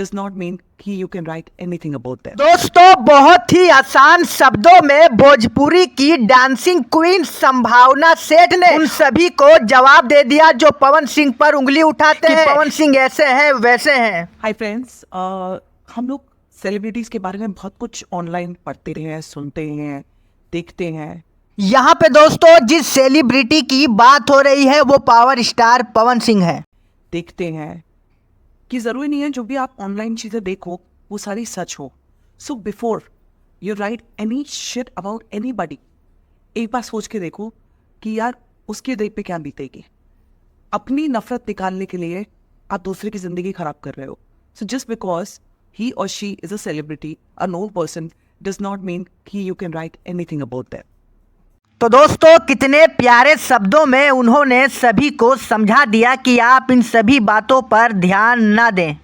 does not mean कि you can write anything about them. दोस्तों, बहुत ही आसान शब्दों में भोजपुरी की डांसिंग क्वीन संभावना सेठ ने उन सभी को जवाब दे दिया जो पवन सिंह पर उंगली उठाते हैं। पवन सिंह ऐसे हैं वैसे हैं। Hi friends, हम लोग सेलिब्रिटीज के बारे में बहुत कुछ ऑनलाइन पढ़ते रहे हैं, सुनते हैं, देखते हैं। यहाँ पे दोस्तों जिस सेलिब्रिटी की बात हो रही है वो पावर स्टार पवन सिंह है। देखते हैं कि ज़रूरी नहीं है जो भी आप ऑनलाइन चीज़ें देखो वो सारी सच हो। So before you right any shit about anybody, एक बार सोच के देखो कि यार उसके दिल पे क्या बीतेगी। अपनी नफरत निकालने के लिए आप दूसरे की ज़िंदगी ख़राब कर रहे हो। सो जस्ट बिकॉज ही और she is a celebrity, a known person, does not mean कि you can write anything about that. तो दोस्तों कितने प्यारे शब्दों में उन्होंने सभी को समझा दिया कि आप इन सभी बातों पर ध्यान ना दें।